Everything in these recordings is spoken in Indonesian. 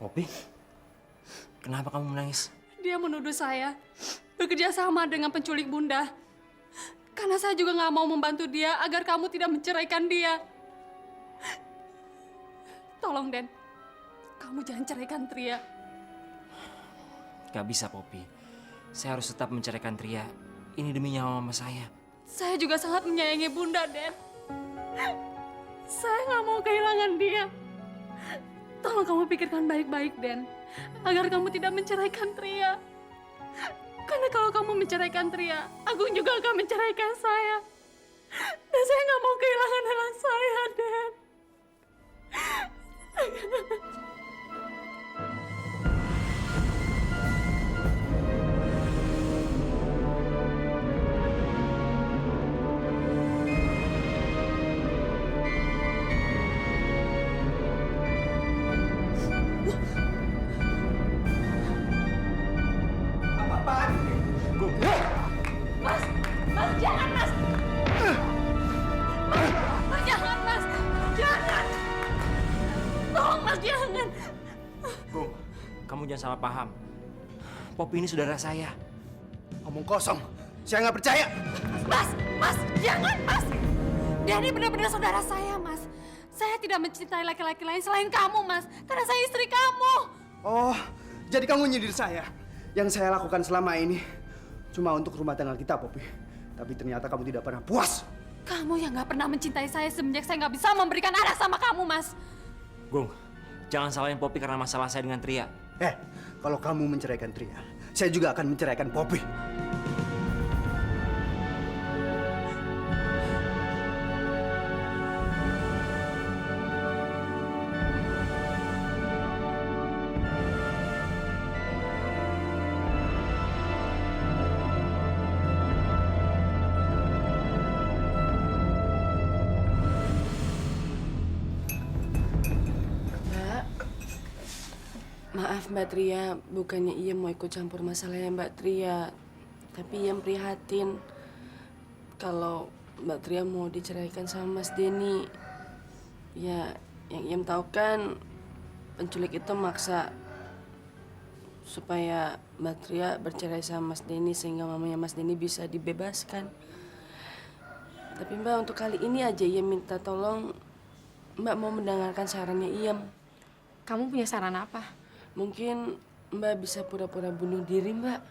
Poppy, kenapa kamu menangis? Dia menuduh saya bekerja sama dengan penculik Bunda. Karena saya juga nggak mau membantu dia agar kamu tidak menceraikan dia. Tolong, Den. Kamu jangan ceraikan Tria. Gak bisa, Poppy. Saya harus tetap menceraikan Tria. Ini demi nyawa mama saya. Saya juga sangat menyayangi Bunda, Den. Saya nggak mau kehilangan dia. Tolong kamu pikirkan baik-baik, Den. Agar kamu tidak menceraikan Tria. Karena kalau kamu menceraikan Tria, Agung juga akan menceraikan saya. Dan saya nggak mau kehilangan anak saya, Den. Apaan? Mas! Mas, jangan, Mas! Mas, jangan, Mas! Jangan! Tolong, Mas, jangan! Gung, kamu jangan salah paham. Poppy ini saudara saya. Ngomong kosong. Saya nggak percaya. Mas! Mas, jangan, Mas! Dia ini benar-benar saudara saya, Mas. Saya tidak mencintai laki-laki lain selain kamu, Mas. Karena saya istri kamu. Oh, jadi kamu nyindir saya. Yang saya lakukan selama ini cuma untuk rumah tangga kita, Poppy. Tapi ternyata kamu tidak pernah puas. Kamu yang nggak pernah mencintai saya semenjak saya nggak bisa memberikan anak sama kamu, Mas. Gung, jangan salahin Poppy karena masalah saya dengan Tria. Kalau kamu menceraikan Tria, saya juga akan menceraikan Poppy. Maaf Mbak Tria, bukannya Iem mau ikut campur masalahnya Mbak Tria. Tapi Iem prihatin kalau Mbak Tria mau diceraikan sama Mas Denny. Ya, yang Iem tahu kan penculik itu maksa supaya Mbak Tria bercerai sama Mas Denny sehingga mamanya Mas Denny bisa dibebaskan. Tapi Mbak, untuk kali ini aja Iem minta tolong Mbak mau mendengarkan sarannya Iem. Kamu punya saran apa? Mungkin Mbak bisa pura-pura bunuh diri, Mbak.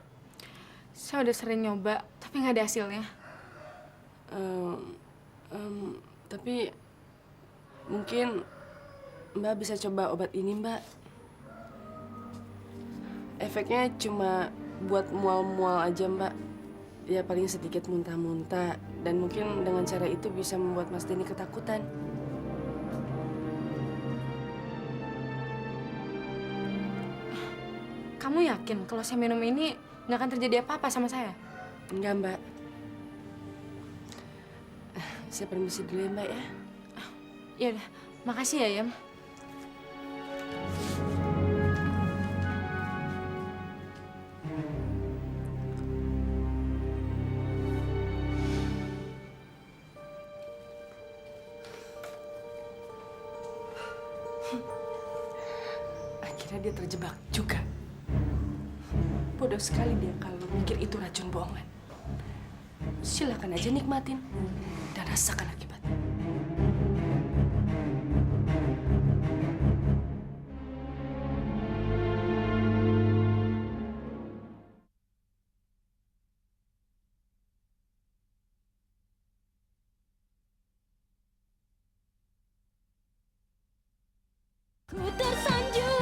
Saya udah sering nyoba, tapi nggak ada hasilnya. Tapi mungkin Mbak bisa coba obat ini, Mbak. Efeknya cuma buat mual-mual aja, Mbak. Ya paling sedikit muntah-muntah. Dan mungkin dengan cara itu bisa membuat Mas Denny ketakutan. Kamu yakin kalau saya minum ini nggak akan terjadi apa-apa sama saya? Enggak, Mbak. Saya permisi dulu ya, Mbak ya. Ya udah, makasih ya, Yam. Akhirnya dia terjebak juga. Bodoh sekali dia kalau mikir itu racun bohongan. Silakan aja nikmatin dan rasakan akibatnya. Ku tersanjung.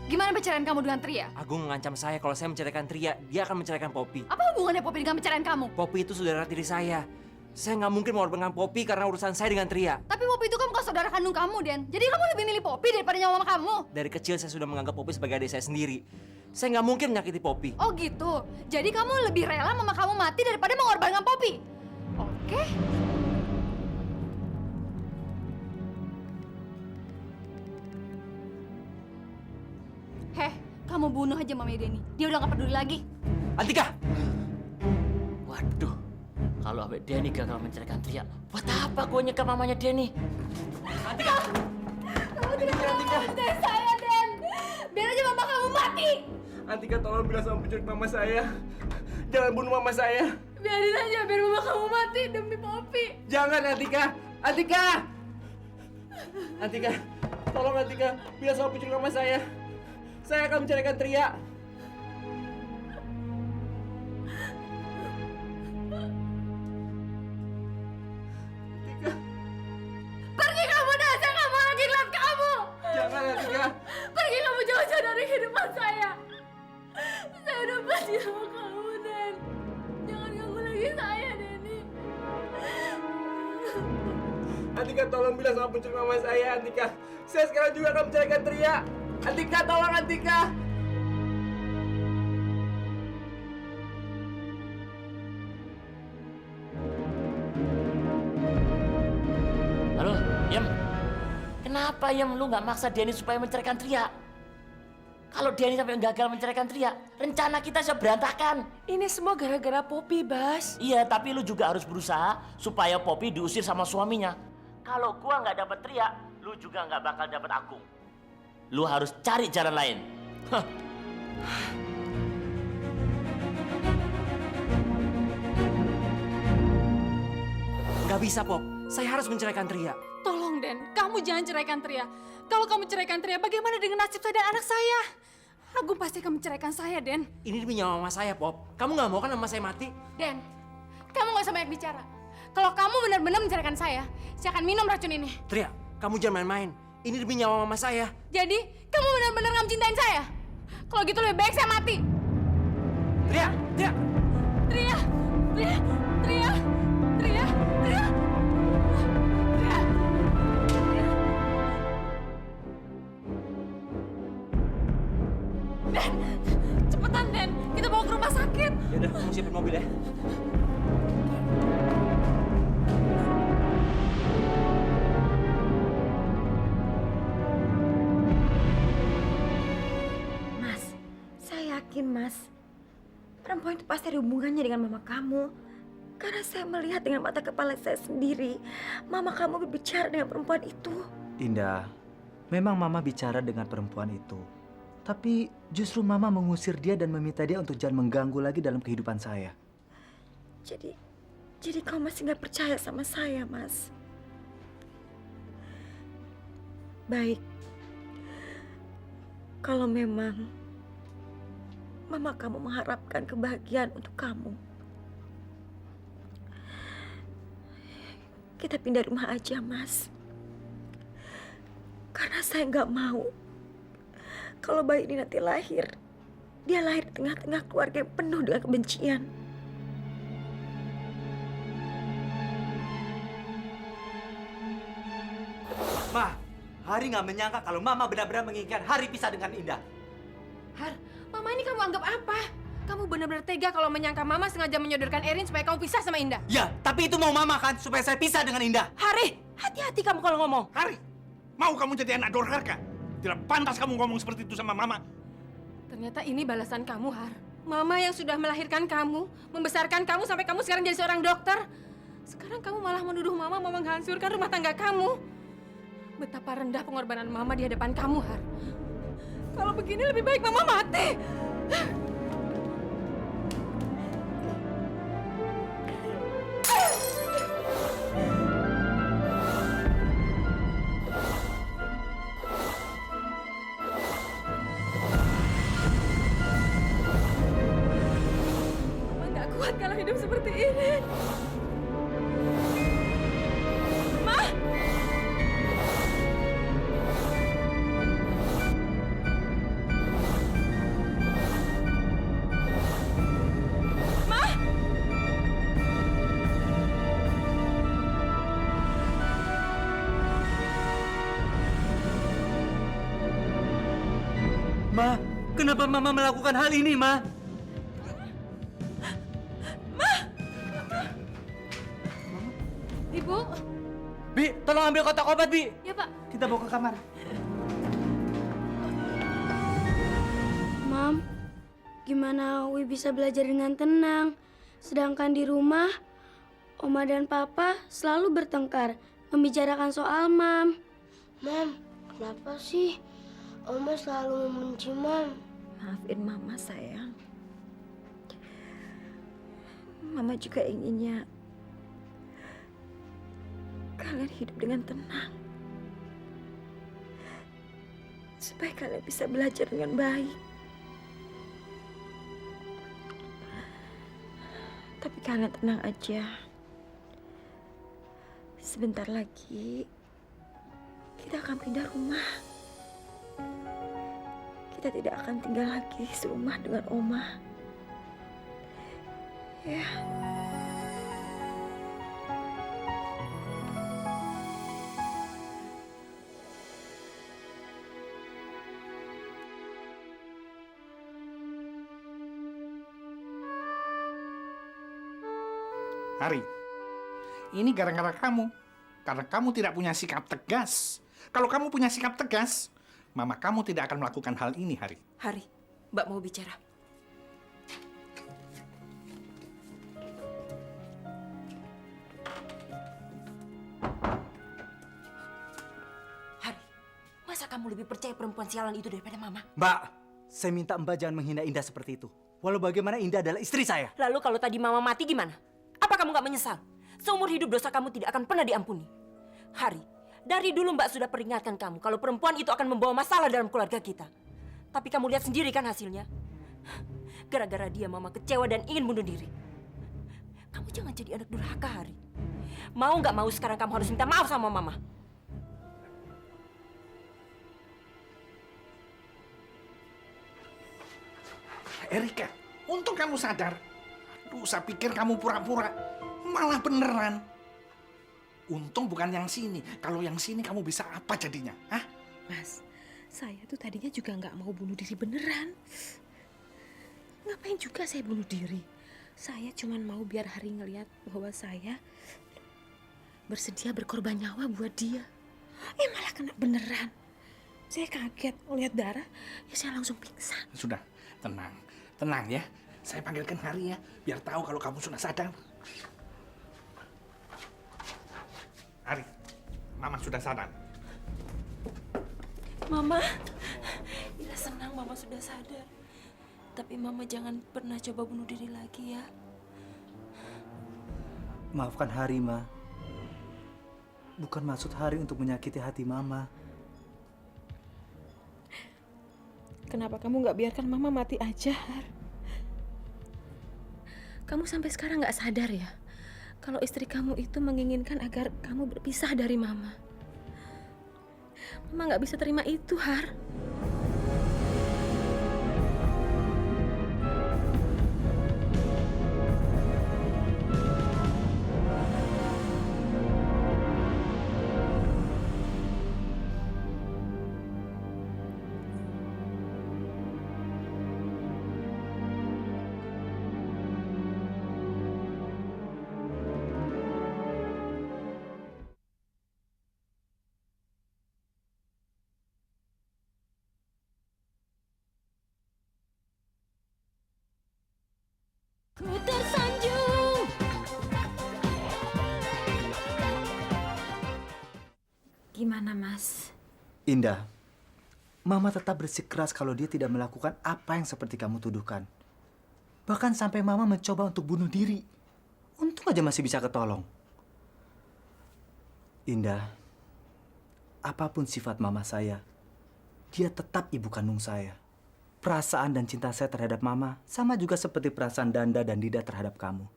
Gimana perceraian kamu dengan Tria? Agung mengancam saya kalau saya menceraikan Tria, dia akan menceraikan Poppy. Apa hubungannya Poppy dengan perceraian kamu? Poppy itu saudara tiri saya. Saya nggak mungkin mengorbankan Poppy karena urusan saya dengan Tria. Tapi Poppy itu kan bukan saudara kandung kamu, Den. Jadi kamu lebih milih Poppy daripada nyawa mama kamu. Dari kecil saya sudah menganggap Poppy sebagai adik saya sendiri. Saya nggak mungkin menyakiti Poppy. Oh gitu. Jadi kamu lebih rela mama kamu mati daripada mengorbankan Poppy. Oke. Heh, kamu bunuh aja mamanya Denny. Dia udah gak peduli lagi. Antika! Waduh, Kalau sampai Denny gagal menceraikan Tria, buat apa gue nyekap mamanya Denny? Kamu tidak perlu mencintai saya, Den. Biar aja mama kamu mati. Antika, tolong bilang sama penculik mama saya. Jangan bunuh mama saya. Biarin aja biar mama kamu mati demi Poppy. Jangan, Antika. Antika! Antika, tolong Antika, bilang sama penculik mama saya. Saya akan menceraikan Tria. Pergi kamu, Dan. Saya nggak mau lagi lihat kamu. Jangan, Antika. Pergi kamu jauh-jauh dari kehidupan saya. Saya udah benci sama kamu, Den. Jangan ganggu lagi saya, Denny. Antika, tolong bilang sama penculik mama saya, Antika. Saya sekarang juga akan menceraikan Tria. Antika, tolong Antika. Halo, Yem. Kenapa Yem lu nggak maksa Denny supaya menceraikan Tria? Kalau Denny sampai gagal menceraikan Tria, rencana kita bisa berantakan. Ini semua gara-gara Poppy, Bas. Iya, tapi lu juga harus berusaha supaya Poppy diusir sama suaminya. Kalau gua nggak dapet Tria, lu juga nggak bakal dapet Agung. Lu harus cari jalan lain. Hah. Nggak bisa, Pop. Saya harus menceraikan Tria. Tolong, Den. Kamu jangan ceraikan Tria. Kalau kamu ceraikan Tria, bagaimana dengan nasib saya dan anak saya? Agung pasti akan menceraikan saya, Den. Ini demi nyawa mama saya, Pop. Kamu nggak mau kan mama saya mati? Den, kamu nggak usah banyak bicara. Kalau kamu benar-benar menceraikan saya akan minum racun ini. Tria, kamu jangan main-main. Ini demi nyawa mama saya. Jadi, kamu benar-benar nggak mencintain saya? Kalau gitu lebih baik saya mati. Tria, Tria. Tria, Tria, Tria, Tria, Tria. Tria. Den, cepetan Den, kita bawa ke rumah sakit. Ya udah, kamu siapin mobil ya. Mas, saya yakin Mas, perempuan itu pasti ada hubungannya dengan mama kamu. Karena saya melihat dengan mata kepala saya sendiri, mama kamu berbicara dengan perempuan itu. Indah, memang mama bicara dengan perempuan itu. Tapi justru mama mengusir dia dan meminta dia untuk jangan mengganggu lagi dalam kehidupan saya. Jadi kau masih nggak percaya sama saya, Mas? Baik. Kalau memang mama kamu mengharapkan kebahagiaan untuk kamu, kita pindah rumah aja, Mas. Karena saya nggak mau kalau bayi ini nanti lahir, dia lahir di tengah-tengah keluarga yang penuh dengan kebencian. Ma, Hari nggak menyangka kalau mama benar-benar menginginkan Hari pisah dengan Indah. Har, mama ini kamu anggap apa? Kamu benar-benar tega kalau menyangka mama sengaja menyodorkan Erin supaya kamu pisah sama Indah. Ya, tapi itu mau mama kan supaya saya pisah dengan Indah. Hari, hati-hati kamu kalau ngomong. Hari, mau kamu jadi anak durhaka? Tidak pantas kamu ngomong seperti itu sama mama. Ternyata ini balasan kamu, Har. Mama yang sudah melahirkan kamu, membesarkan kamu sampai kamu sekarang jadi seorang dokter. Sekarang kamu malah menuduh mama mau menghancurkan rumah tangga kamu. Betapa rendah pengorbanan mama di hadapan kamu, Har. Kalau begini lebih baik mama mati. Mama nggak kuat kalau hidup seperti ini. Ma! Ma, kenapa mama melakukan hal ini, Ma? Ibu, Bi, tolong ambil kotak obat, Bi. ya Pak. Kita bawa ke kamar. Mam, gimana Wi bisa belajar dengan tenang? Sedangkan di rumah, Oma dan Papa selalu bertengkar, membicarakan soal Mam. Mam, kenapa sih Oma selalu membenci Mam? Maafin Mama, sayang. Mama juga inginnya kalian hidup dengan tenang. Supaya kalian bisa belajar dengan baik. Tapi kalian tenang aja. Sebentar lagi kita akan pindah rumah. Kita tidak akan tinggal lagi serumah dengan Oma. Ya. Hari, ini gara-gara kamu. Karena kamu tidak punya sikap tegas. Kalau kamu punya sikap tegas, mama kamu tidak akan melakukan hal ini, Hari. Hari, Mbak mau bicara. Hari, masa kamu lebih percaya perempuan sialan itu daripada Mama? Mbak, saya minta Mbak jangan menghina Indah seperti itu. Walau bagaimana Indah adalah istri saya. Lalu kalau tadi Mama mati gimana? Apa kamu gak menyesal? Seumur hidup dosa kamu tidak akan pernah diampuni. Hari, dari dulu Mbak sudah peringatkan kamu kalau perempuan itu akan membawa masalah dalam keluarga kita. Tapi kamu lihat sendiri kan hasilnya. Gara-gara dia Mama kecewa dan ingin bunuh diri. Kamu jangan jadi anak durhaka, Hari. Mau gak mau sekarang kamu harus minta maaf sama Mama. Erika, untung kamu sadar. Aduh, saya pikir kamu pura-pura. Malah beneran. Untung bukan yang sini. Kalau yang sini kamu bisa apa jadinya? Hah? Mas, saya tuh tadinya juga nggak mau bunuh diri beneran. Ngapain juga saya bunuh diri? Saya cuma mau biar Hari ngelihat bahwa saya bersedia berkorban nyawa buat dia. Malah kena beneran. Saya kaget melihat darah, ya saya langsung pingsan. Sudah, tenang. Tenang ya. Saya panggilkan Hari ya, biar tahu kalau kamu sudah sadar. Hari, Mama sudah sadar. Mama, Ira senang Mama sudah sadar. Tapi Mama jangan pernah coba bunuh diri lagi ya. Maafkan Hari, Ma. Bukan maksud Hari untuk menyakiti hati Mama. Kenapa kamu nggak biarkan Mama mati aja, Har? Kamu sampai sekarang nggak sadar ya? Kalau istri kamu itu menginginkan agar kamu berpisah dari Mama. Mama nggak bisa terima itu, Har. Ku tersanjung. Gimana, Mas? Indah, Mama tetap bersikeras kalau dia tidak melakukan apa yang seperti kamu tuduhkan. Bahkan sampai Mama mencoba untuk bunuh diri. Untung aja masih bisa ketolong. Indah, apapun sifat Mama saya, dia tetap ibu kandung saya. Perasaan dan cinta saya terhadap Mama sama juga seperti perasaan Danda dan Dida terhadap kamu.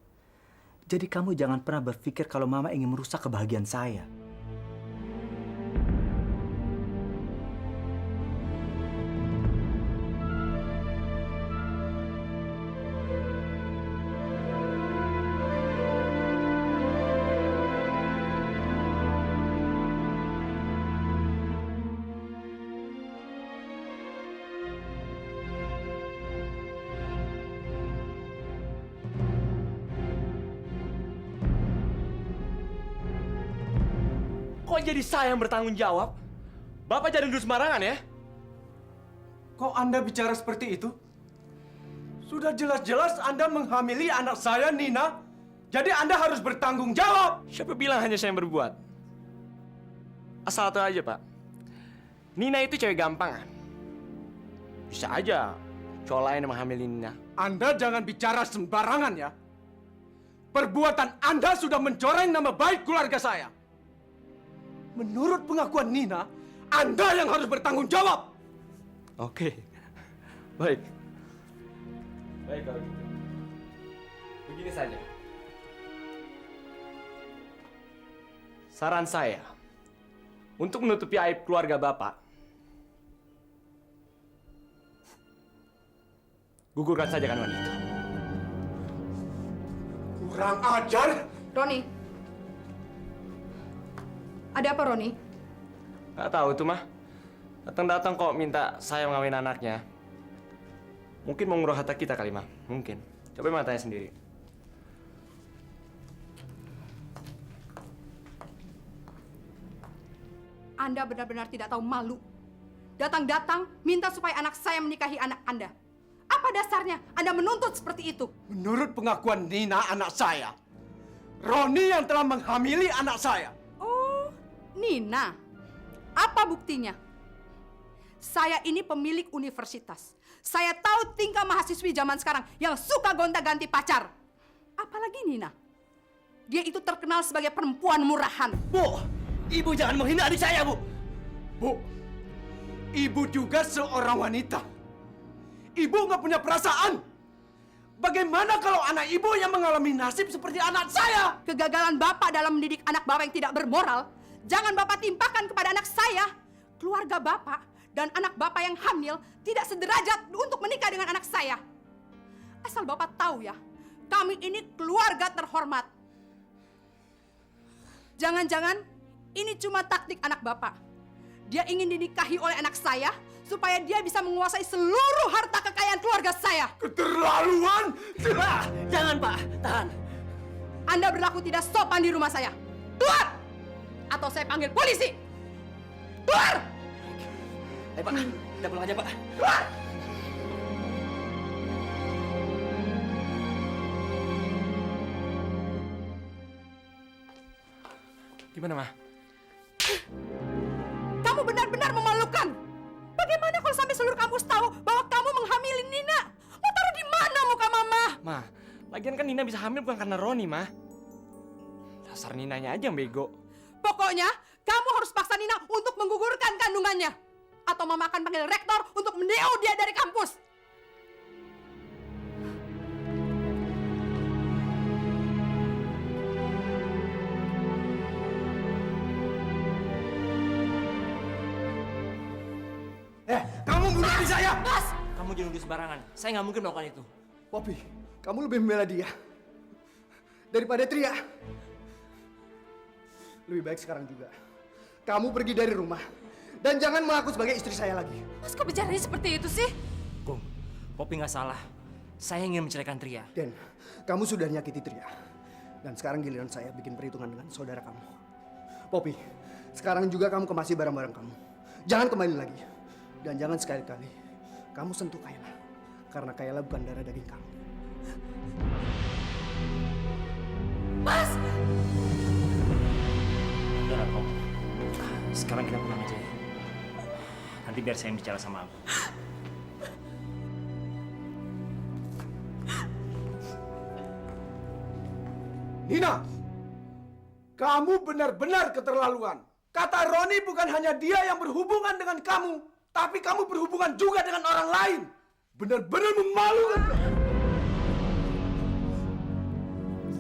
Jadi kamu jangan pernah berpikir kalau Mama ingin merusak kebahagiaan saya. Kok jadi saya yang bertanggung jawab? Bapak jadi nuduh sembarangan ya? Kok Anda bicara seperti itu? Sudah jelas-jelas Anda menghamili anak saya, Nina. Jadi Anda harus bertanggung jawab. Siapa bilang hanya saya yang berbuat? Asal tahu aja, Pak. Nina itu cewek gampangan. Bisa aja cowok lain yang menghamili Nina. Anda jangan bicara sembarangan ya. Perbuatan Anda sudah mencoreng nama baik keluarga saya. Menurut pengakuan Nina, Anda yang harus bertanggung jawab. Oke. Baik. Baik kalau gitu. Begini saja. Saran saya, untuk menutupi aib keluarga Bapak, gugurkan saja kandungan itu. Kurang ajar. Roni. Ada apa, Roni? Nggak tahu tuh, Mah. Datang-datang kok minta saya mengawin anaknya. Mungkin mau nguruh harta kita kali, Mah. Mungkin. Coba Mah tanya sendiri. Anda benar-benar tidak tahu malu. Datang-datang minta supaya anak saya menikahi anak Anda. Apa dasarnya Anda menuntut seperti itu? Menurut pengakuan Nina, anak saya, Roni yang telah menghamili anak saya. Oh, Nina. Apa buktinya? Saya ini pemilik universitas. Saya tahu tingkah mahasiswi zaman sekarang yang suka gonta-ganti pacar. Apalagi Nina. Dia itu terkenal sebagai perempuan murahan. Bu, Ibu jangan menghina adik saya, Bu. Bu, Ibu juga seorang wanita. Ibu nggak punya perasaan. Bagaimana kalau anak Ibu yang mengalami nasib seperti anak saya? Kegagalan Bapak dalam mendidik anak Bapak yang tidak bermoral, jangan Bapak timpakan kepada anak saya. Keluarga Bapak dan anak Bapak yang hamil tidak sederajat untuk menikah dengan anak saya. Asal Bapak tahu ya, kami ini keluarga terhormat. Jangan-jangan ini cuma taktik anak Bapak. Dia ingin dinikahi oleh anak saya supaya dia bisa menguasai seluruh harta kekayaan keluarga saya. Keterlaluan! Jangan, Pak. Tahan. Anda berlaku tidak sopan di rumah saya. Keluar! Atau saya panggil polisi. Keluar! Ayo, Pak. Kita pulang aja, Pak. Keluar! Gimana, Mah? Kamu benar-benar memalukan. Bagaimana kalau sampai seluruh kampus tahu bahwa kamu menghamili Nina? Mau taruh di mana muka Mama? Mah, lagian kan Nina bisa hamil bukan karena Roni, Mah. Dasar Ninanya aja yang bego. Pokoknya kamu harus paksa Nina untuk menggugurkan kandungannya. Atau Mama akan panggil rektor untuk mendeo dia dari kampus. Kamu bunuh adik saya! Mas! Kamu jangan nuduh sembarangan. Saya nggak mungkin melakukan itu. Poppy, kamu lebih membela dia daripada Tria. Lebih baik sekarang juga kamu pergi dari rumah dan jangan mengaku sebagai istri saya lagi. Mas, kok bicaranya seperti itu sih? Kum, Poppy nggak salah. Saya ingin menceraikan Tria. Dan kamu sudah nyakiti Tria. Dan sekarang giliran saya bikin perhitungan dengan saudara kamu. Poppy, sekarang juga kamu kemasi barang-barang kamu. Jangan kembali lagi. Dan jangan sekali-kali kamu sentuh Kayla. Karena Kayla bukan darah daging kamu. Mas! Udah, Kom. Sekarang kita pulang aja ya. Nanti biar saya yang bicara sama aku. Nina, kamu benar-benar keterlaluan. Kata Roni bukan hanya dia yang berhubungan dengan kamu, tapi kamu berhubungan juga dengan orang lain. Benar-benar memalukan.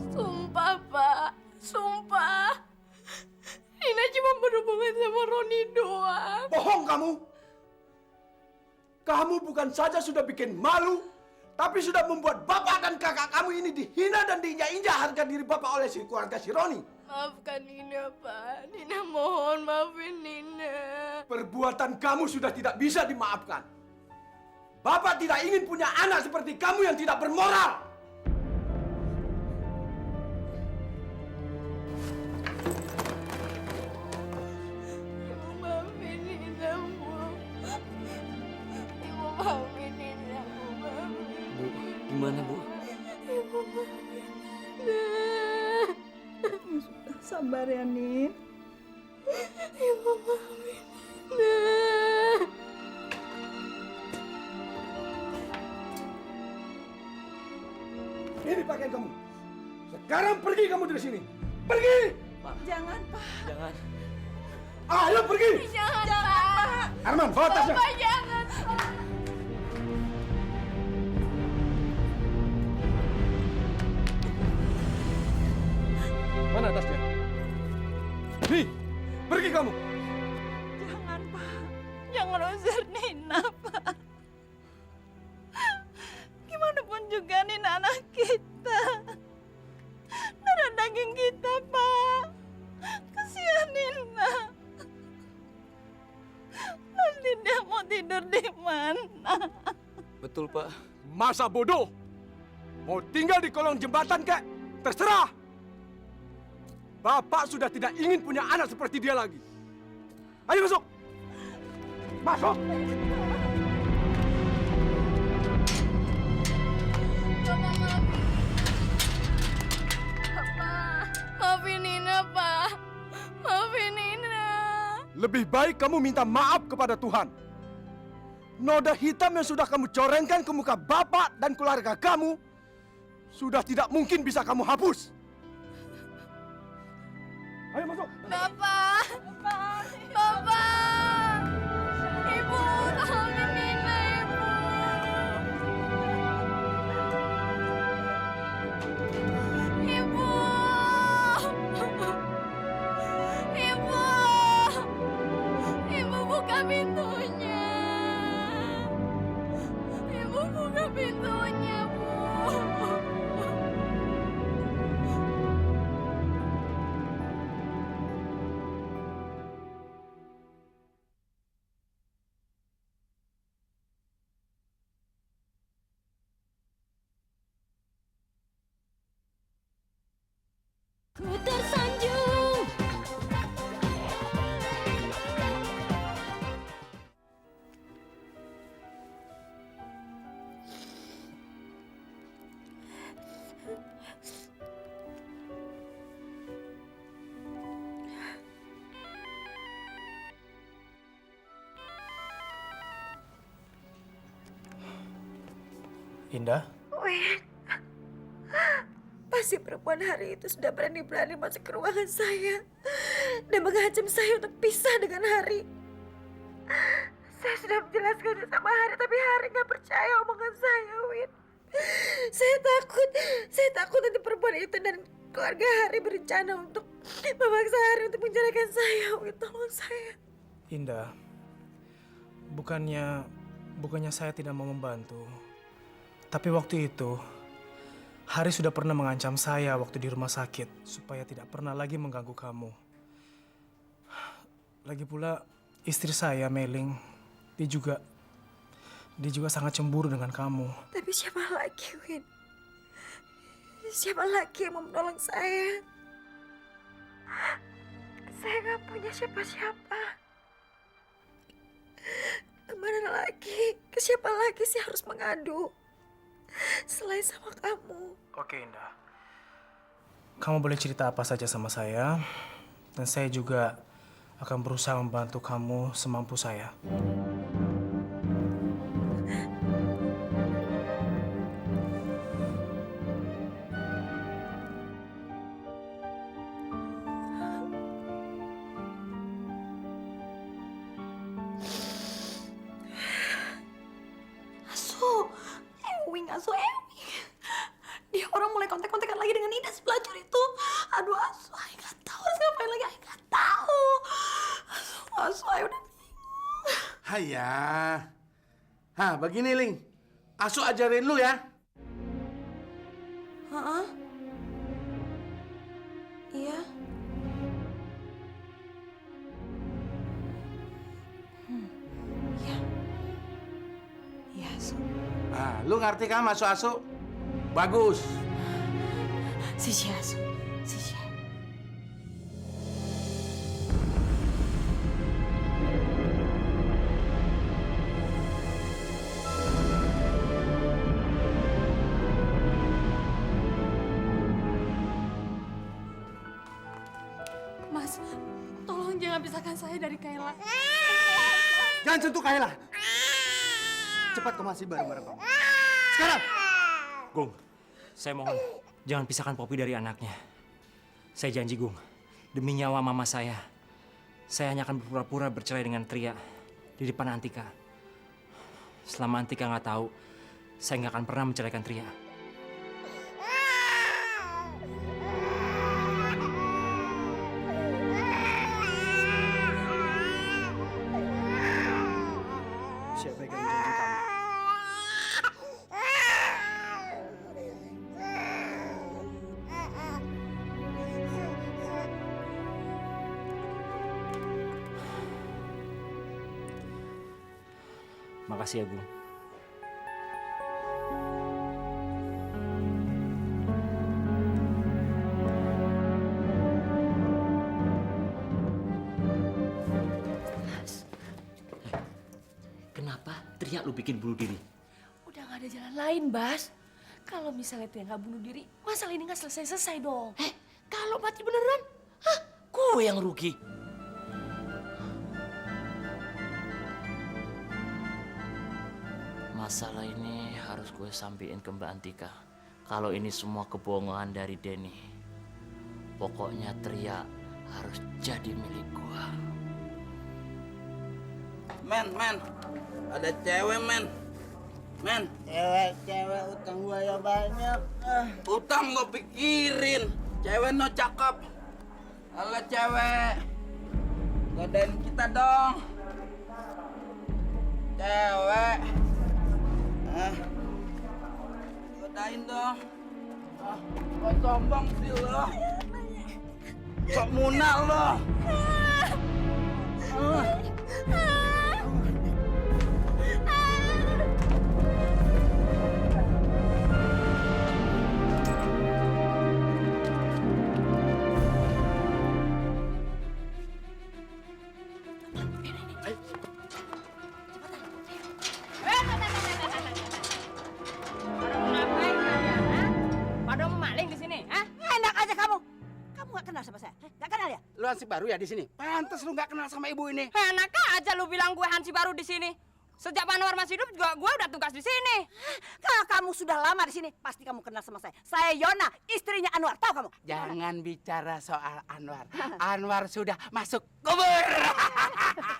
Sumpah, Pak. Sumpah. Nina cuma berhubungan sama Roni doang. Bohong kamu. Kamu bukan saja sudah bikin malu, tapi sudah membuat bapak dan kakak kamu ini dihina dan diinjak-injak harga diri bapak oleh keluarga si Roni. Maafkan Nina, Pak. Nina mohon maafin Nina. Perbuatan kamu sudah tidak bisa dimaafkan. Bapak tidak ingin punya anak seperti kamu yang tidak bermoral. Ibu maafin Nina, Bu. Ibu maafin Nina, Bu. Maafin. Bu, gimana Bu? Ibu maafin. Sudah sabar ya, Nin. Ibu maafin Nina. Ini pakaian kamu. Sekarang pergi kamu dari sini. Pergi! Jangan, Pak. Jangan. Ayo pergi! Jangan, Pak. Arman, bawa tasnya. Bapak jangan, Pak. Mana tasnya? Nih, pergi kamu. Jangan, Pak. Jangan usir Nina, Pak. Gimana pun juga Nina anak kita. Darah daging kita, Pak. Kasihan Nina. Nanti dia mau tidur di mana? Betul, Pak. Masa bodoh? Mau tinggal di kolong jembatan, kek? Terserah. Bapak sudah tidak ingin punya anak seperti dia lagi. Ayo masuk. Masuk. Bapak maafin Nina, Pak. Maafin Nina. Lebih baik kamu minta maaf kepada Tuhan. Noda hitam yang sudah kamu corengkan ke muka bapak dan keluarga kamu sudah tidak mungkin bisa kamu hapus. Ayo masuk. Bapak. Bapak. Ibu, tolongin Nina, Ibu. Ibu. Ibu. Ibu buka pintunya. Ibu buka pintunya, Bu. Ku tersanjung. Indah? Win, pasti perempuan hari itu sudah berani-berani masuk ke ruangan saya dan mengancam saya untuk pisah dengan Hari. Saya sudah menjelaskan sama Hari, tapi Hari nggak percaya omongan saya, Win. Saya takut nanti perempuan itu dan keluarga Hari berencana untuk memaksa Hari untuk menceraikan saya, Win. Tolong saya. Indah, bukannya saya tidak mau membantu. Tapi waktu itu, Hari sudah pernah mengancam saya waktu di rumah sakit supaya tidak pernah lagi mengganggu kamu. Lagi pula istri saya, Meling, dia juga sangat cemburu dengan kamu. Tapi siapa lagi, Win? Siapa lagi yang mau menolong saya? Saya nggak punya siapa-siapa. Kemana lagi? Ke siapa lagi sih harus mengadu? Selain sama kamu. Oke, Indah. Kamu boleh cerita apa saja sama saya, dan saya juga akan berusaha membantu kamu semampu saya. Asu Ewi. Dia orang mulai kontak-kontakan lagi dengan Ida si pelacur itu. Aduh Asu, Ayo nggak tahu harus ngapain lagi. Ayo nggak tahu. Asu, Ayo udah bingung. Haya. Hah, begini Ling. Asu ajarin lu ya. Hah? Iya. Iya. Iya, Asu. Ah, lu ngerti kan masuk Asu? Bagus. Sisi Asu. Sisi. jangan pisahkan saya dari Kayla. Jangan sentuh Kayla. Cepat kemasi barang-barang kamu. Sekarang. Gung, saya mohon jangan pisahkan Poppy dari anaknya. Saya janji Gung, demi nyawa mama saya hanya akan berpura-pura bercerai dengan Tria di depan Antika. Selama Antika nggak tahu, saya nggak akan pernah menceraikan Tria. Siapa yang janji kamu? Makasih ya, Gung. Kenapa teriak lu bikin bunuh diri? Udah gak ada jalan lain, Bas. Kalau misalnya dia nggak bunuh diri, masalah ini nggak selesai-selesai dong. Kalau mati beneran, gue yang rugi. Masalah ini harus gue sampein ke Mbak Antika. Kalau ini semua kebohongan dari Denny. Pokoknya Tria harus jadi milik gue. Men, ada cewek, men. Cewek, utang gua ya banyak. Utang lo pikirin, cewek no cakep. Alah cewek, godain kita dong. Cewek, godain dong. Kok sombong sih lo? Sok munal lo. Pada mau maling di sini, hah? Enak aja kamu. Kamu gak kenal sama saya? Gak kenal ya? Lu Hansi baru ya di sini? Pantes lu nggak kenal sama ibu ini. Enak aja lu bilang gue Hansi baru di sini. Sejak Pak Anwar masih hidup juga gue udah tugas di sini. Kalau kamu sudah lama di sini, pasti kamu kenal sama saya. Saya Yona, istrinya Anwar. Tahu kamu? Jangan bicara soal Anwar. Anwar sudah masuk kubur.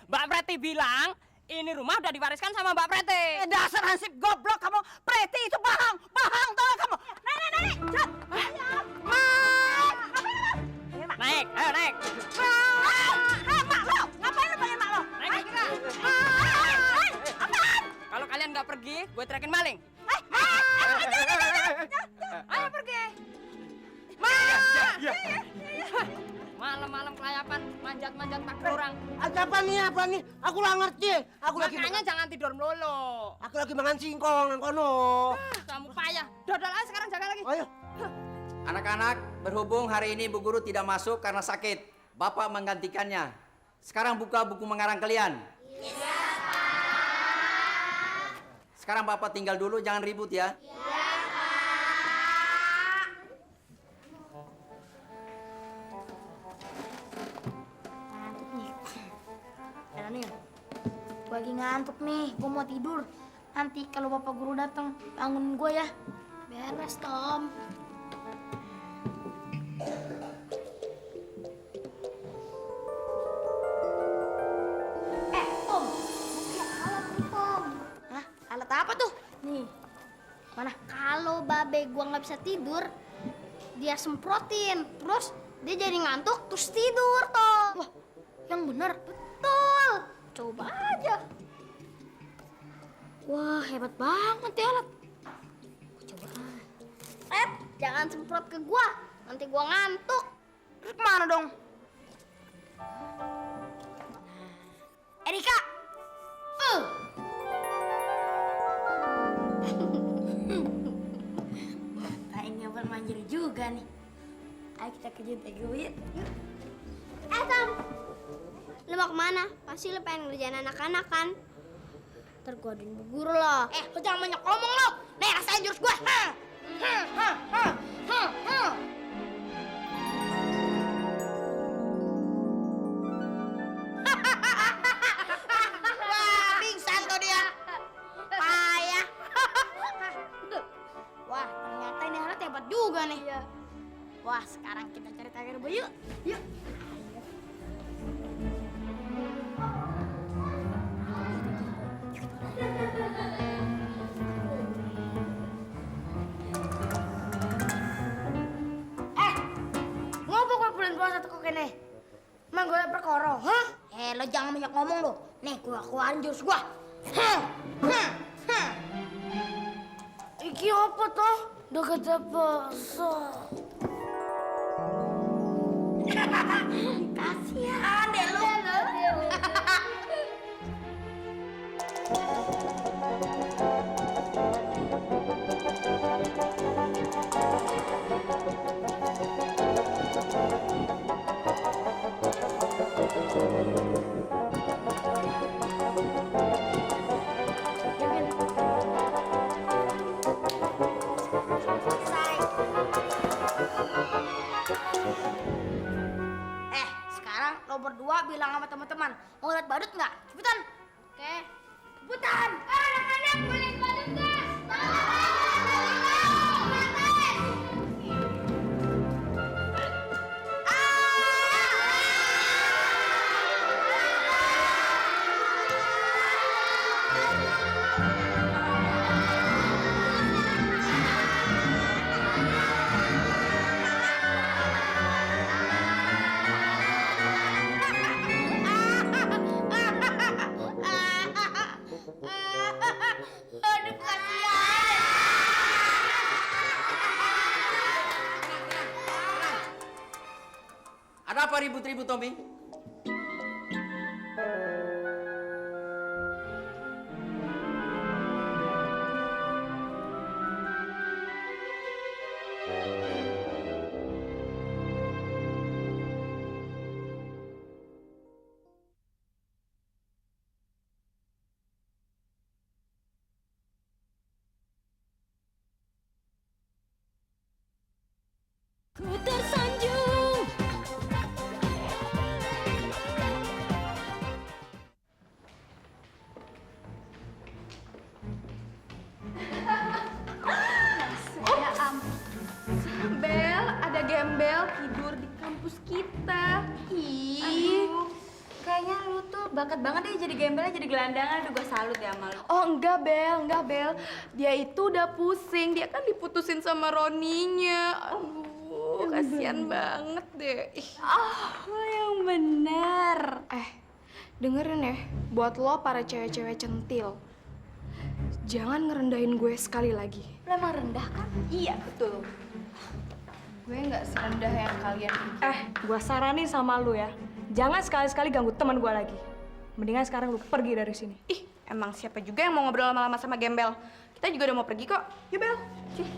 Mbak Preti bilang ini rumah udah diwariskan sama Mbak Preti. Dasar hansip goblok kamu. Preti itu bohong. Bohong tau kamu. Nenek. Cepet. Naik, ayo naik. Mak lo, ngapain lo pengen mak lo? Naik juga. Kalau kalian nggak pergi, gue teriakin maling. Ayo pergi. Malam-malam kelayapan, manjat-manjat pakai orang. Apa nih? Aku lah ngerti. Makanya jangan tidur melulu. Aku lagi makan singkong nang kono. Kamu payah. Dodol aja sekarang, jaga lagi. Ayo. Anak-anak, berhubung hari ini Bu Guru tidak masuk karena sakit, Bapak menggantikannya. Sekarang buka buku mengarang kalian. Iya, Pak. Sekarang Bapak tinggal dulu, jangan ribut ya. Iya, Pak. Nih, gue lagi ngantuk nih, gue mau tidur. Nanti kalau Bapak Guru datang, bangun gue ya. Beres, Tom. Tom, alat nih, Tom. Hah? Alat apa tuh? Nih, mana? Kalau babe gua nggak bisa tidur, dia semprotin, terus dia jadi ngantuk, terus tidur, Tom. Wah, yang bener. Betul. Coba aja. Wah, hebat banget ya alat. Coba. Jangan semprot ke gua. Nanti gua ngantuk. Terus kemana dong? Erika! Kayaknya bermanjir juga nih. Ayo kita kejar Teguit. Tom! Lu mau kemana? Pasti lu pengen ngerjain anak-anak kan? Ntar gua aduin Bu Guru lo. Lu jangan banyak ngomong lo. Nih, rasain jurus gua. juga nih. Wah, sekarang kita cari Tiger Boy yuk. Yuk. Ngopo kok bulan puasa tuh kene? Emang gue perkara, hah? Lo jangan banyak ngomong lo. Nih, gue keluarin jurus gue. Iki apa toh? Udah kata puasa. Kasihan deh lo. Sekarang lo berdua bilang sama teman-teman, mau lihat badut nggak? Cepetan. Oke. Cepetan. Anak-anak mau lihat badut nggak? Aduh, kasihan. Ada apa ribut-ribut, Tommy? Ku tersanjung. Bel, ada gembel tidur di kampus kita. Aduh, kayaknya lu tuh bakat banget deh jadi gembelnya, jadi gelandangan. Aduh, gue salut ya sama lu. Oh enggak Bel. Dia itu udah pusing, dia kan diputusin sama Roninya. Aduh, kasihan banget deh. Oh, yang bener. Dengerin ya, buat lo para cewek-cewek centil. Jangan ngerendahin gue sekali lagi. Lo emang rendah kan? Iya, betul. Gue nggak serendah yang kalian pikir. Gue saranin sama lu ya, jangan sekali-sekali ganggu teman gue lagi. Mendingan sekarang lu pergi dari sini. Ih, emang siapa juga yang mau ngobrol lama-lama sama gembel? Kita juga udah mau pergi kok. Yuk, Bel. Sini.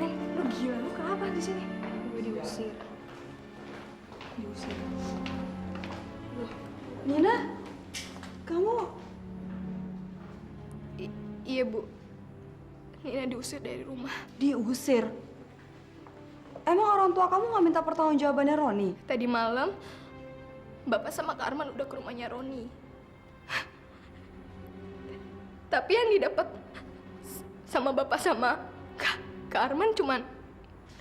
Nih, lu gila, lu kenapa di sini? Gue diusir. Nina, kamu... Iya, Bu. Nina diusir dari rumah. Diusir? Emang orang tua kamu nggak minta pertanggungjawabannya Roni? Tadi malam, Bapak sama Kak Arman udah ke rumahnya Roni. Tapi yang didapat sama Bapak sama Kak Arman cuman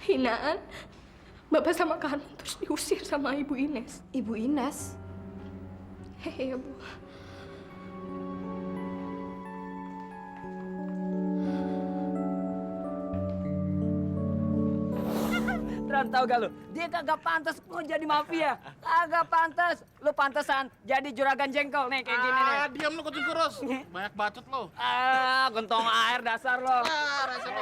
hinaan. Bapak sama Kak Arman terus diusir sama Ibu Ines. Ibu Ines? Hehe, Bu. Ron, tau gak lu? Dia kagak pantas mau jadi mafia. Kagak pantas. Lu pantesan jadi juragan jengkol nih kayak gini nih. Diam lu kucing kurus. Banyak bacot lu. Gentong air dasar lo. Rasa lu.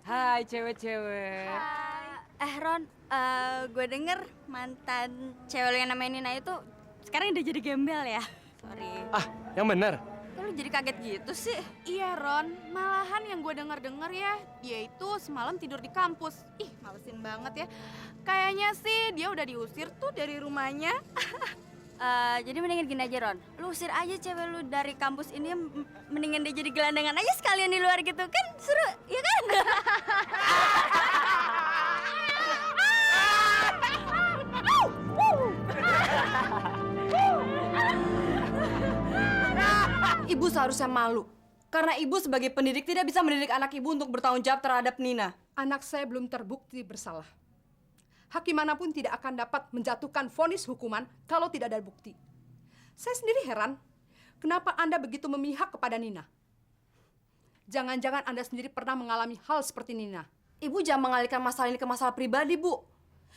Hai cewek-cewek. Ron, gue denger mantan cewek lu yang namanya Nina itu sekarang udah jadi gembel ya? Sorry. Yang bener. Kok lu jadi kaget gitu sih? Iya, Ron. Malahan yang gue denger-denger ya, dia itu semalam tidur di kampus. Ih, malesin banget ya. Kayaknya sih dia udah diusir tuh dari rumahnya. Jadi mendingan gini aja, Ron. Lu usir aja cewek lu dari kampus ini, mendingan dia jadi gelandangan aja sekalian di luar gitu. Kan seru, ya kan? Ibu seharusnya malu. Karena ibu sebagai pendidik tidak bisa mendidik anak ibu untuk bertanggung jawab terhadap Nina. Anak saya belum terbukti bersalah. Hakim manapun tidak akan dapat menjatuhkan vonis hukuman kalau tidak ada bukti. Saya sendiri heran, kenapa Anda begitu memihak kepada Nina? Jangan-jangan Anda sendiri pernah mengalami hal seperti Nina. Ibu jangan mengalihkan masalah ini ke masalah pribadi, Bu.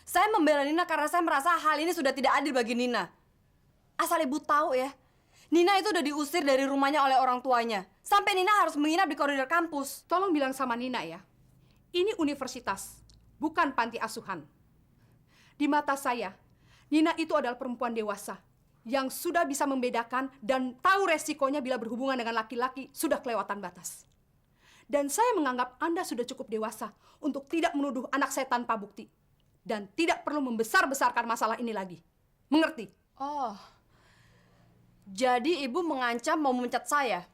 Saya membela Nina karena saya merasa hal ini sudah tidak adil bagi Nina. Asal ibu tahu ya, Nina itu udah diusir dari rumahnya oleh orang tuanya. Sampai Nina harus menginap di koridor kampus. Tolong bilang sama Nina ya, ini universitas, bukan panti asuhan. Di mata saya, Nina itu adalah perempuan dewasa yang sudah bisa membedakan dan tahu resikonya bila berhubungan dengan laki-laki sudah kelewatan batas. Dan saya menganggap Anda sudah cukup dewasa untuk tidak menuduh anak saya tanpa bukti. Dan tidak perlu membesar-besarkan masalah ini lagi. Mengerti? Oh, jadi ibu mengancam mau memecat saya?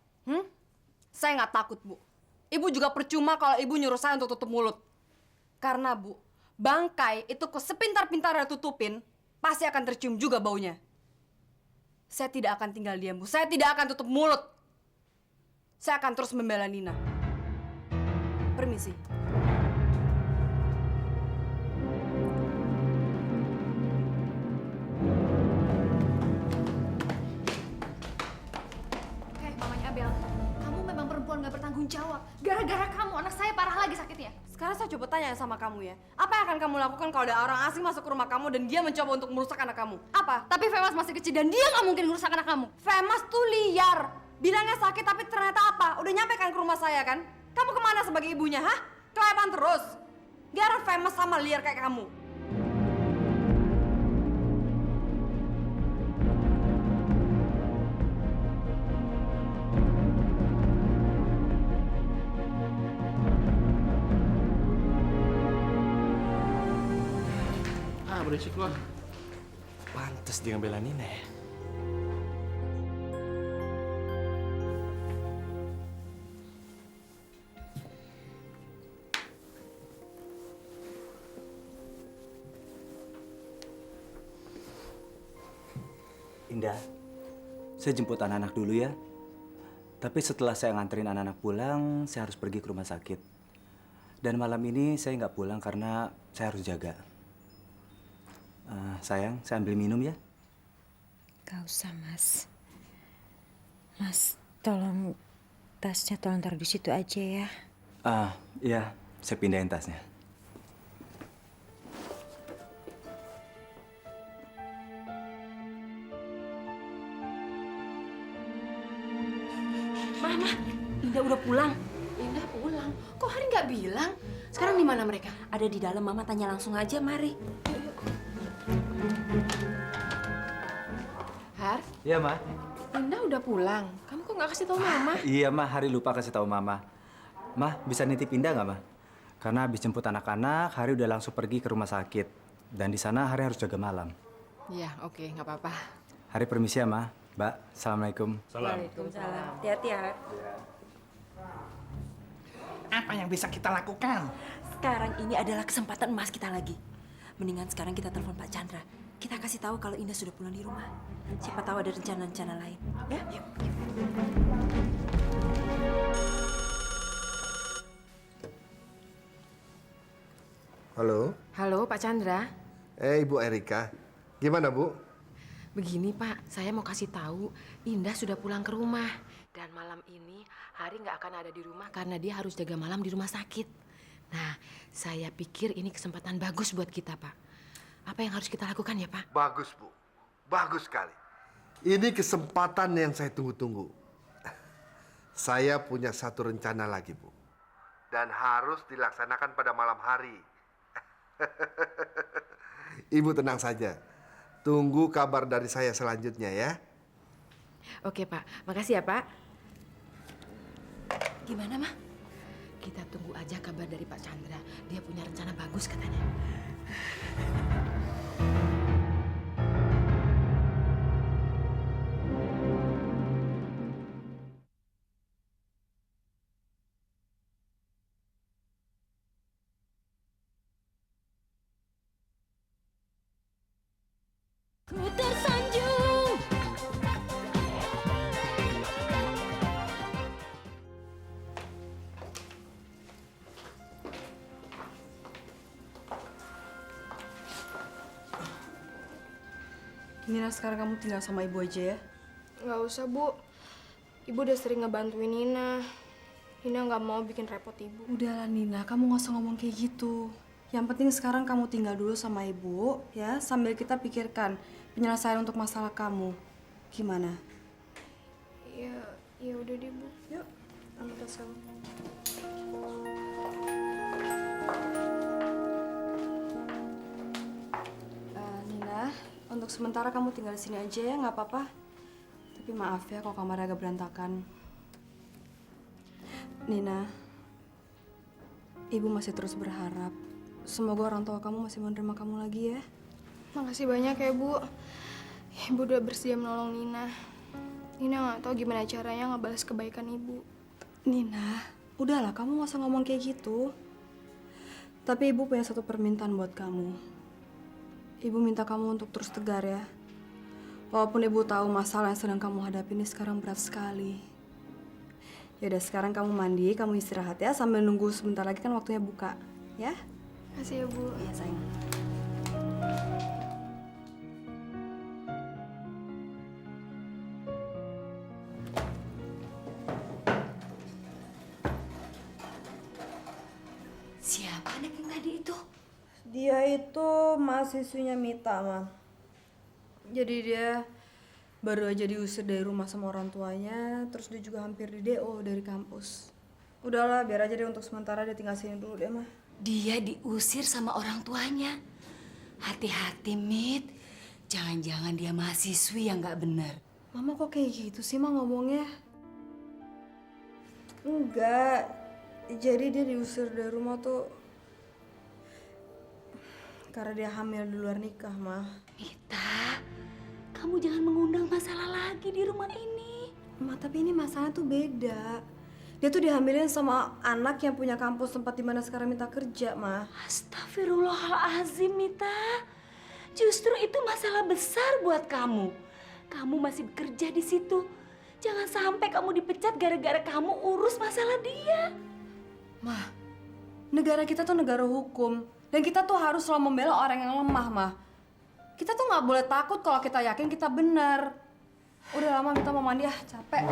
Saya nggak takut, Bu. Ibu juga percuma kalau ibu nyuruh saya untuk tutup mulut. Karena, Bu, bangkai itu sepintar-pintarnya tutupin, pasti akan tercium juga baunya. Saya tidak akan tinggal diam, Bu. Saya tidak akan tutup mulut. Saya akan terus membela Nina. Permisi. Mamanya Abel, kamu memang perempuan gak bertanggung jawab. Gara-gara kamu, anak saya parah lagi sakitnya. Sekarang saya coba tanya sama kamu ya. Apa yang akan kamu lakukan kalau ada orang asing masuk ke rumah kamu dan dia mencoba untuk merusak anak kamu? Apa? Tapi Femas masih kecil dan dia gak mungkin merusak anak kamu. Femas tuh liar. Bilangnya sakit tapi ternyata apa? Udah nyampe kan ke rumah saya kan? Kamu kemana sebagai ibunya, hah? Kelayapan terus. Gara Femas sama liar kayak kamu. Berisik lo. Pantes dia ngebela Nina ya. Indah, saya jemput anak-anak dulu ya. Tapi setelah saya nganterin anak-anak pulang, saya harus pergi ke rumah sakit. Dan malam ini saya nggak pulang karena saya harus jaga. Sayang, saya ambil minum ya. Gak usah, Mas. Mas, tolong tasnya tolong taruh di situ aja ya. Iya, saya pindahin tasnya. Mama, Indah udah pulang. Indah pulang? Kok Hari nggak bilang? Sekarang di mana mereka? Ada di dalam, Mama tanya langsung aja, mari. Har, Iya, Ma. Indah udah pulang. Kamu kok nggak kasih tahu Mama? Iya, Ma. Hari lupa kasih tahu Mama. Ma, bisa nitip Indah nggak, Ma? Karena habis jemput anak-anak, Hari udah langsung pergi ke rumah sakit. Dan di sana Hari harus jaga malam. Iya, oke, nggak apa-apa. Hari permisi ya, Ma. Mbak, Assalamualaikum. Waalaikumsalam. Hati-hati ya. Apa yang bisa kita lakukan? Sekarang ini adalah kesempatan emas kita lagi. Mendingan sekarang kita telepon Pak Chandra. Kita kasih tahu kalau Indah sudah pulang di rumah. Siapa tahu ada rencana-rencana lain. Ya, yuk. Halo? Halo, Pak Chandra. Ibu Erika. Gimana, Bu? Begini, Pak. Saya mau kasih tahu, Indah sudah pulang ke rumah. Dan malam ini, Hari nggak akan ada di rumah karena dia harus jaga malam di rumah sakit. Nah, saya pikir ini kesempatan bagus buat kita, Pak. Apa yang harus kita lakukan ya, Pak? Bagus, Bu. Bagus sekali. Ini kesempatan yang saya tunggu-tunggu. Saya punya satu rencana lagi, Bu. Dan harus dilaksanakan pada malam hari. Ibu tenang saja. Tunggu kabar dari saya selanjutnya ya. Oke, Pak. Makasih ya, Pak. Gimana, Ma? Kita tunggu aja kabar dari Pak Chandra. Dia punya rencana bagus katanya. Ku tersanjung Nina, sekarang kamu tinggal sama ibu aja ya. Nggak usah, Bu. Ibu udah sering ngebantuin Nina. Nina nggak mau bikin repot ibu. Udahlah Nina, kamu nggak usah ngomong kayak gitu. Yang penting sekarang kamu tinggal dulu sama ibu, ya, sambil kita pikirkan penyelesaian untuk masalah kamu. Gimana? Ya udah deh, Bu. Yuk, ambil tas kamu. Nina, untuk sementara kamu tinggal di sini aja ya, nggak apa-apa. Tapi maaf ya kalau kamarnya agak berantakan. Nina, ibu masih terus berharap semoga orang tua kamu masih menerima kamu lagi ya. Makasih banyak ya, Bu. Ibu udah bersedia menolong Nina. Nina nggak tahu gimana caranya ngebalas kebaikan ibu. Nina, udahlah kamu nggak usah ngomong kayak gitu. Tapi ibu punya satu permintaan buat kamu. Ibu minta kamu untuk terus tegar ya. Walaupun ibu tahu masalah yang sedang kamu hadapi ini sekarang berat sekali. Yaudah sekarang kamu mandi, kamu istirahat ya sambil nunggu sebentar lagi kan waktunya buka, ya? Makasih ya, Bu. Iya sayang. Siapa anak yang tadi itu? Dia itu mahasiswinya Mita, Ma. Jadi dia baru aja diusir dari rumah sama orang tuanya, terus dia juga hampir di DO dari kampus. Udahlah, biar aja deh untuk sementara dia tinggal sini dulu deh, Ma. Dia diusir sama orang tuanya. Hati-hati, Mit. Jangan-jangan dia mahasiswi yang nggak benar. Mama kok kayak gitu sih, Ma, ngomongnya? Enggak. Jadi dia diusir dari rumah tuh karena dia hamil di luar nikah, Ma. Mita, kamu jangan mengundang masalah lagi di rumah ini. Ma, tapi ini masalah tuh beda. Dia tuh dihamilin sama anak yang punya kampus tempat dimana sekarang Mita kerja, Ma. Astagfirullahalazim, Mita. Justru itu masalah besar buat kamu. Kamu masih bekerja di situ. Jangan sampai kamu dipecat gara-gara kamu urus masalah dia. Ma, negara kita tuh negara hukum. Dan kita tuh harus selalu membela orang yang lemah, Ma. Kita tuh nggak boleh takut kalau kita yakin kita benar. Udah lama Mita mau mandi ya, capek.